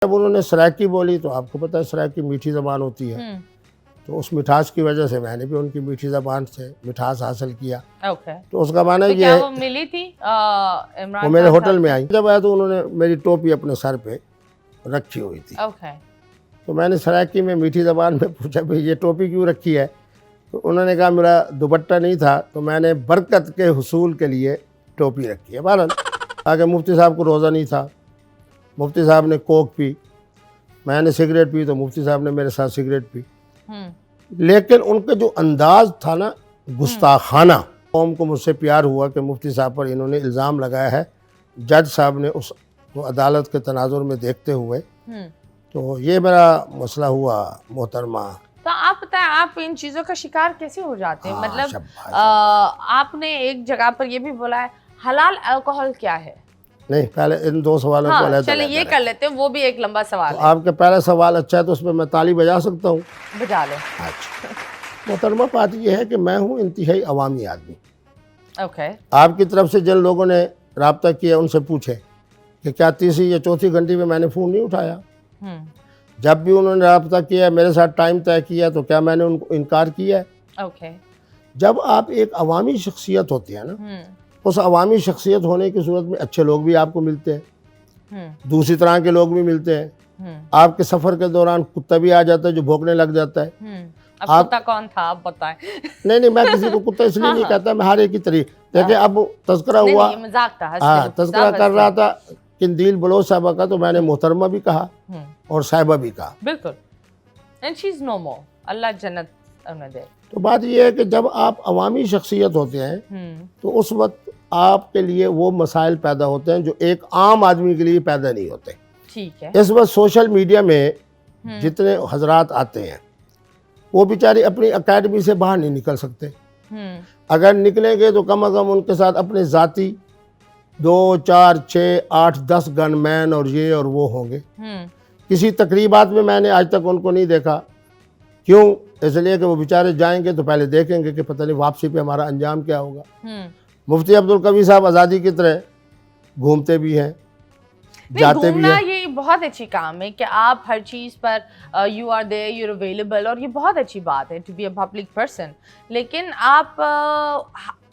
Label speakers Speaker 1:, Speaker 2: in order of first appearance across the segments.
Speaker 1: جب انہوں نے سرائکی بولی تو آپ کو پتہ ہے سرائکی میٹھی زبان ہوتی ہے، تو اس مٹھاس کی وجہ سے میں نے بھی ان کی میٹھی زبان سے مٹھاس حاصل کیا۔ تو اس کا معنی یہ ہے
Speaker 2: وہ ملی تھی
Speaker 1: وہ میرے ہوٹل میں آئی، جب آیا تو انہوں نے میری ٹوپی اپنے سر پہ رکھی ہوئی تھی، تو میں نے سرائکی میں میٹھی زبان میں پوچھا بھئی یہ ٹوپی کیوں رکھی ہے؟ تو انہوں نے کہا میرا دوپٹہ نہیں تھا تو میں نے برکت کے حصول کے لیے ٹوپی رکھی ہے۔ بہرحال آگے مفتی صاحب کو روزہ نہیں تھا، مفتی صاحب نے کوک پی، میں نے سگریٹ پی تو مفتی صاحب نے میرے ساتھ سگریٹ پی، لیکن ان کا جو انداز تھا نا گستاخانہ، قوم کو مجھ سے پیار ہوا کہ مفتی صاحب پر انہوں نے الزام لگایا ہے، جج صاحب نے اس کو عدالت کے تناظر میں دیکھتے ہوئے، تو یہ میرا مسئلہ ہوا محترمہ۔
Speaker 2: تو آپ بتائیں آپ ان چیزوں کا شکار کیسے ہو جاتے ہیں؟ مطلب آپ نے ایک جگہ پر یہ بھی بولا ہے حلال الکوہل کیا ہے؟
Speaker 1: نہیں، پہلے ان دو سوالوں کو علیحدہ
Speaker 2: چلیں یہ کر لیتے ہیں، وہ بھی ایک لمبا سوال ہے۔
Speaker 1: آپ کا پہلا سوال اچھا ہے تو اس پہ میں تالی بجا سکتا ہوں؟
Speaker 2: بجا لیں۔
Speaker 1: اچھا محترمہ، بات یہ ہے کہ میں ہوں انتہائی عوامی آدمی۔
Speaker 2: اوکے،
Speaker 1: آپ کی طرف سے جن لوگوں نے رابطہ کیا ان سے پوچھے کہ کیا تیسری یا چوتھی گھنٹی میں نے فون نہیں اٹھایا؟ جب بھی انہوں نے رابطہ کیا میرے ساتھ ٹائم طے کیا تو کیا میں نے ان کو انکار کیا ہے؟
Speaker 2: اوکے،
Speaker 1: جب آپ ایک عوامی شخصیت ہوتی ہیں نا، اس عوامی شخصیت ہونے کی صورت میں اچھے لوگ بھی آپ کو ملتے ہیں، دوسری طرح کے لوگ بھی ملتے ہیں۔ آپ کے سفر کے دوران کتا بھی آ جاتا ہے جو بھونکنے لگ جاتا ہے۔
Speaker 2: اب کتا کون تھا آپ بتائیں؟
Speaker 1: نہیں میں کسی کو کتا اس لیے نہیں کہتا، میں ہر ایک کی طریق دیکھیں اب تذکرہ ہوا،
Speaker 2: مذاق تھا،
Speaker 1: ہاں تذکرہ کر رہا تھا قندیل بلوچ صاحبہ کا، تو میں نے محترمہ بھی کہا اور صاحبہ بھی کہا،
Speaker 2: بالکل، and she's no more، اللہ جنت انہیں دے۔
Speaker 1: تو بات یہ ہے کہ جب آپ عوامی شخصیت ہوتے ہیں تو اس وقت آپ کے لیے وہ مسائل پیدا ہوتے ہیں جو ایک عام آدمی کے لیے پیدا نہیں ہوتے۔
Speaker 2: ٹھیک ہے،
Speaker 1: اس وقت سوشل میڈیا میں جتنے حضرات آتے ہیں وہ بیچارے اپنی اکیڈمی سے باہر نہیں نکل سکتے، اگر نکلیں گے تو کم از کم ان کے ساتھ اپنے ذاتی 2 4 6 8 10 گن مین اور یہ اور وہ ہوں گے۔ کسی تقریبات میں نے آج تک ان کو نہیں دیکھا، کیوں؟ اس لیے کہ وہ بیچارے جائیں گے تو پہلے دیکھیں گے کہ پتہ نہیں واپسی پہ ہمارا انجام کیا ہوگا۔ مفتی عبدالقوی صاحب آزادی کی طرح گھومتے بھی ہیں، جاتے بھی ہیں۔
Speaker 2: یہ بہت اچھی کام ہے کہ آپ ہر چیز پر you are there, you are available, اور یہ بہت اچھی بات ہے to be a public person. لیکن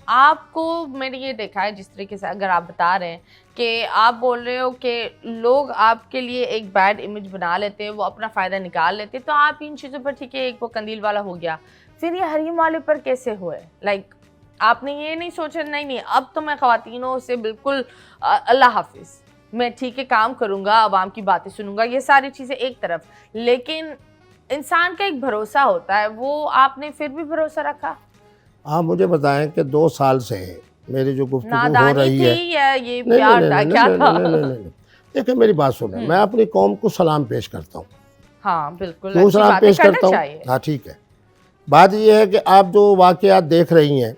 Speaker 2: آپ کو میں نے یہ دیکھا ہے جس طریقے سے اگر آپ بتا رہے ہیں کہ آپ بول رہے ہو کہ لوگ آپ کے لیے ایک بیڈ امیج بنا لیتے ہیں، وہ اپنا فائدہ نکال لیتے ہیں، تو آپ ان چیزوں پر ٹھیک ہے ایک وہ قندیل والا ہو گیا، پھر یہ حریم والے پر کیسے ہوئے؟ لائک آپ نے یہ نہیں سوچا نہیں اب تو میں خواتینوں سے بالکل اللہ حافظ، میں ٹھیک ہے کام کروں گا، عوام کی باتیں سنوں گا، یہ ساری چیزیں ایک طرف، لیکن انسان کا ایک بھروسہ ہوتا ہے، وہ آپ نے پھر بھی بھروسہ رکھا؟
Speaker 1: آپ مجھے بتائیں کہ 2 سال سے میری جو گفتگو ہو رہی ہے،
Speaker 2: یا یہ پیار تھا، کیا تھا؟
Speaker 1: نہیں دیکھیں میری بات سنیں، میں اپنی قوم کو سلام پیش کرتا ہوں۔
Speaker 2: ہاں بالکل،
Speaker 1: کیوں سلام پیش کرتا ہوں؟ ہاں ٹھیک ہے، بات یہ ہے کہ آپ جو واقعات دیکھ رہی ہیں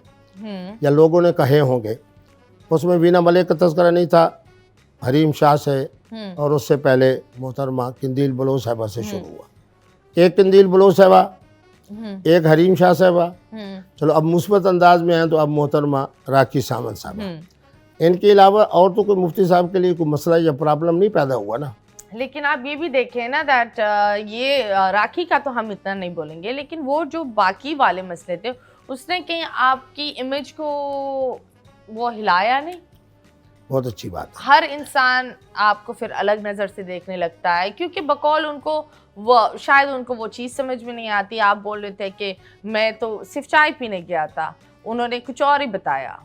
Speaker 1: یا لوگوں نے کہے ہوں گے، اس میں وینا ملک کا تذکرہ نہیں تھا، حریم شاہ سے اور اس سے پہلے محترمہ قندیل بلوچ صاحبہ سے شروع ہوا، ایک قندیل بلوچ صاحبہ، ایک حریم شاہ صاحبہ، چلو اب مثبت انداز میں ہیں تو اب محترمہ راکھی سامنت صاحبہ، ان کے علاوہ اور تو کوئی مفتی صاحب کے لیے کوئی مسئلہ یا پرابلم نہیں پیدا ہوا نا۔
Speaker 2: لیکن آپ یہ بھی دیکھیں نا دیٹ یہ راکھی کا تو ہم اتنا نہیں بولیں گے، لیکن وہ جو باقی والے مسئلے تھے اس نے کہیں آپ کی امیج کو وہ ہلایا نہیں؟
Speaker 1: بہت اچھی بات ہے۔
Speaker 2: ہر انسان آپ کو پھر الگ نظر سے دیکھنے لگتا ہے، کیونکہ بقول ان کو وہ شاید ان کو وہ چیز سمجھ میں نہیں آتی۔ آپ بول رہے تھے کہ میں تو صرف چائے پینے گیا تھا، انہوں نے کچھ اور ہی بتایا۔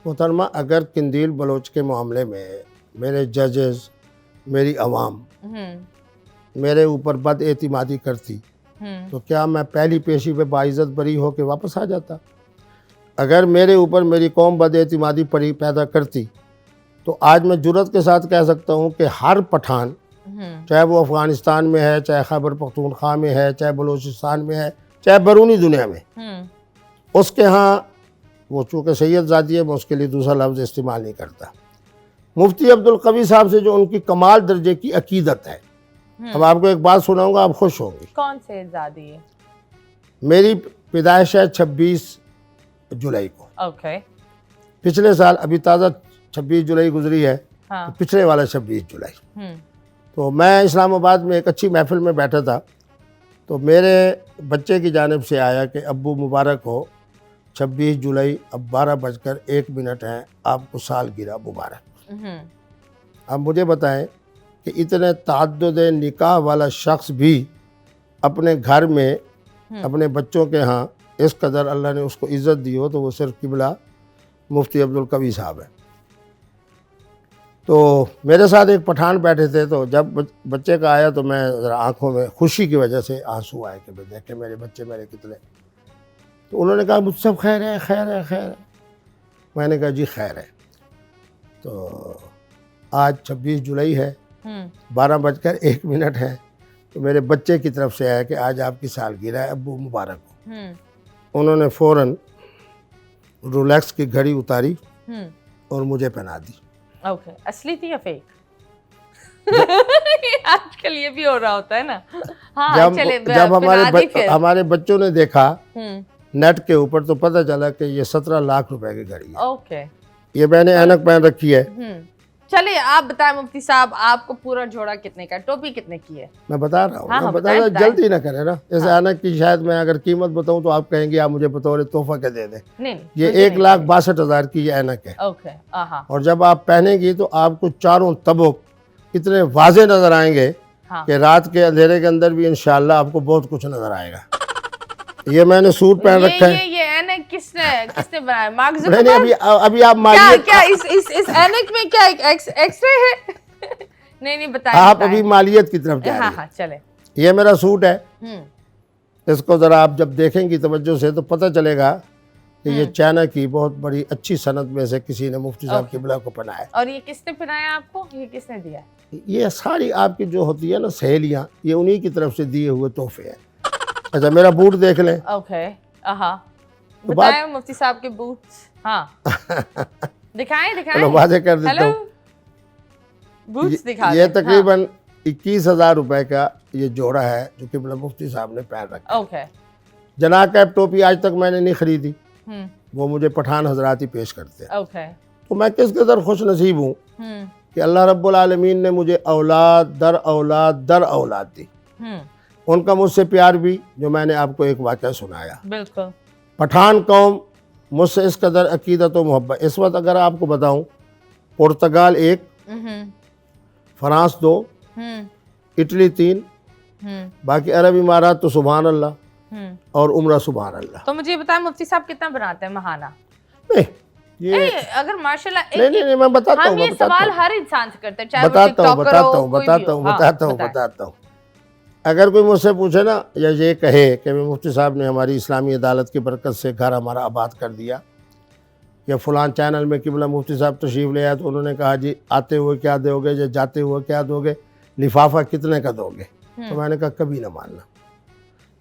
Speaker 1: محترمہ اگر قندیل بلوچ کے معاملے میں میرے ججز، میری عوام میرے اوپر بد اعتمادی کرتی تو کیا میں پہلی پیشی پہ باعزت بری ہو کے واپس آ جاتا؟ اگر میرے اوپر میری قوم بد اعتمادی پیدا کرتی تو آج میں جرأت کے ساتھ کہہ سکتا ہوں کہ ہر پٹھان، چاہے وہ افغانستان میں ہے، چاہے خیبر پختونخوا میں ہے، چاہے بلوچستان میں ہے، چاہے بیرونی دنیا میں، اس کے ہاں وہ چونکہ سید زادی ہے، میں اس کے لیے دوسرا لفظ استعمال نہیں کرتا، مفتی عبدالقوی صاحب سے جو ان کی کمال درجے کی عقیدت ہے۔ اب آپ کو ایک بات سناؤں گا، آپ خوش ہوں گے۔
Speaker 2: کون سے زادی ہے؟
Speaker 1: میری پیدائش ہے 26 جولائی کو،
Speaker 2: اوکے،
Speaker 1: پچھلے سال ابھی تازہ 26 جولائی گزری ہے، پچھلے والا 26 جولائی، تو میں اسلام آباد میں ایک اچھی محفل میں بیٹھا تھا، تو میرے بچے کی جانب سے آیا کہ ابو مبارک ہو، 26 جولائی اب 12:01 ہیں، آپ کو سالگرہ مبارک۔ اب مجھے بتائیں کہ اتنے تعدد نکاح والا شخص بھی اپنے گھر میں اپنے بچوں کے ہاں اس قدر اللہ نے اس کو عزت دی ہو، تو وہ صرف قبلہ مفتی عبدالقوی صاحب ہیں۔ تو میرے ساتھ ایک پٹھان بیٹھے تھے، تو جب بچے کا آیا تو میں ذرا آنکھوں میں خوشی کی وجہ سے آنسو آئے کہ دیکھیں میرے بچے میرے کتنے۔ تو انہوں نے کہا مجھ سب خیر ہے خیر ہے خیر ہے۔ میں نے کہا جی خیر ہے۔ تو آج 26 جولائی ہے، 12:01 ہے، تو میرے بچے کی طرف سے آیا کہ آج آپ کی سالگرہ ہے، ابو مبارک ہو۔ انہوں نے فوراً رولیکس کی گھڑی اتاری اور مجھے پہنا دی۔
Speaker 2: اوکے، اصلی تھی یا فیک؟ آج کل یہ بھی ہو رہا ہوتا ہے نا۔ ہاں چلے،
Speaker 1: جب ہمارے بچوں نے دیکھا نیٹ کے اوپر تو پتہ چلا کہ یہ 17 لاکھ روپے کی گھڑی ہے۔
Speaker 2: اوکے،
Speaker 1: یہ میں نے اینک پہن رکھی ہے۔
Speaker 2: چلے آپ بتائیں مفتی صاحب، آپ کو پورا جوڑا کتنے کا، ٹوپی کتنے کی ہے؟
Speaker 1: میں بتا رہا ہوں، میں بتا رہا ہوں، جلدی نہ کریں نا۔ اس اینک کی شاید میں اگر قیمت بتاؤں تو آپ کہیں گے آپ مجھے بطور تحفہ کے دے دیں۔ یہ 1,62,000 کی یہ اینک ہے، اور جب آپ پہنیں گی تو آپ کو چاروں طبق اتنے واضح نظر آئیں گے کہ رات کے اندھیرے کے اندر بھی انشاءاللہ آپ کو بہت کچھ نظر آئے گا۔ یہ میں نے سوٹ پہن رکھا ہے۔
Speaker 2: یہ اینک کس نے بنایا؟ مارک
Speaker 1: نہیں
Speaker 2: زکربرگ؟
Speaker 1: ابھی آپ مالیت،
Speaker 2: کیا اس اینک میں کیا ایکس رے ہے؟ نہیں بتائیں،
Speaker 1: آپ ابھی مالیت کی طرف جا رہے ہیں۔
Speaker 2: ہاں چلے۔
Speaker 1: یہ میرا سوٹ ہے، اس کو ذرا آپ جب دیکھیں گی توجہ سے تو پتہ چلے گا کہ یہ چائنا کی بہت بڑی اچھی صنعت میں سے کسی نے مفتی صاحب قبلہ کو پہنایا ہے۔
Speaker 2: اور یہ کس نے پہنایا آپ کو؟ یہ کس نے دیا؟
Speaker 1: یہ ساری آپ کی جو ہوتی ہے نا سہیلیاں، یہ انہی کی طرف سے دیے ہوئے تحفے ہیں۔ اچھا میرا بوٹ دیکھ لیں۔
Speaker 2: اوکے، بتائیں مفتی صاحب کے بوٹس۔ ہاں دکھائیں،
Speaker 1: واضح کر دیتا ہوں،
Speaker 2: بوٹس دکھا۔
Speaker 1: یہ تقریباً 21,000 روپے کا یہ جوڑا ہے جو قبلہ مفتی صاحب نے پہن رکھا۔
Speaker 2: اوکے،
Speaker 1: جناح کیپ ٹوپی آج تک میں نے نہیں خریدی، وہ مجھے پٹھان حضرات ہی پیش کرتے ہیں۔
Speaker 2: اوکے،
Speaker 1: تو میں کس قدر خوش نصیب ہوں کہ اللہ رب العالمین نے مجھے اولاد در اولاد در اولاد دی۔ ان کا مجھ سے پیار بھی، جو میں نے آپ کو ایک واقعہ سنایا۔
Speaker 2: بالکل۔
Speaker 1: پٹھان قوم مجھ سے اس قدر عقیدت و محبت، اس وقت اگر آپ کو بتاؤں، پرتگال 1، فرانس 2، اٹلی 3، باقی عرب امارات تو سبحان اللہ، اور عمرہ سبحان اللہ۔
Speaker 2: تو مجھے بتائیں مفتی صاحب کتنا بناتے ہیں ماہانہ؟
Speaker 1: نہیں
Speaker 2: اگر ماشاءاللہ
Speaker 1: نہیں میں بتاتا ہوں،
Speaker 2: ہم یہ سوال ہر انسان سے کرتے ہیں، چاہے وہ ٹک
Speaker 1: بتاتا ہوں۔ اگر کوئی مجھ سے پوچھے نا یا یہ کہے کہ مفتی صاحب نے ہماری اسلامی عدالت کی برکت سے گھر ہمارا آباد کر دیا، یا فلان چینل میں قبلہ مفتی صاحب تشریف لے آئے تو انہوں نے کہا جی آتے ہوئے کیا دو گے یا جاتے ہوئے کیا دو گے، لفافہ کتنے کا دو گے، تو میں نے کہا کبھی نہ ماننا۔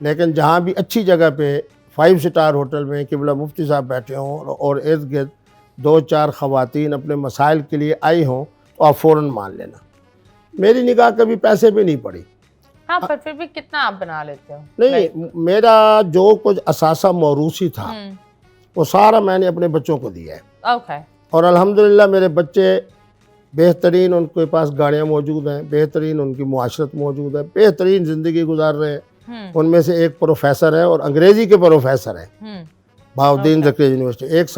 Speaker 1: لیکن جہاں بھی اچھی جگہ پہ 5 سٹار ہوٹل میں قبلہ مفتی صاحب بیٹھے ہوں اور ارد گرد 2-4 خواتین اپنے مسائل کے لیے آئی ہوں تو آپ فوراً مان لینا۔ میری نگاہ کبھی پیسے پہ نہیں پڑی۔
Speaker 2: ہاں پر پھر بھی کتنا آپ بنا لیتے ہو؟
Speaker 1: نہیں، میرا جو کچھ اثاثہ موروثی تھا وہ سارا میں نے اپنے بچوں کو دیا ہے۔
Speaker 2: اوکے۔
Speaker 1: اور الحمدللہ میرے بچے بہترین، ان کے پاس گاڑیاں موجود ہیں، بہترین ان کی معاشرت موجود ہے، بہترین زندگی گزار رہے ہیں۔ ان میں سے ایک پروفیسر ہے اور انگریزی کے پروفیسر ہیں، بہاؤالدین زکریا یونیورسٹی۔ ایک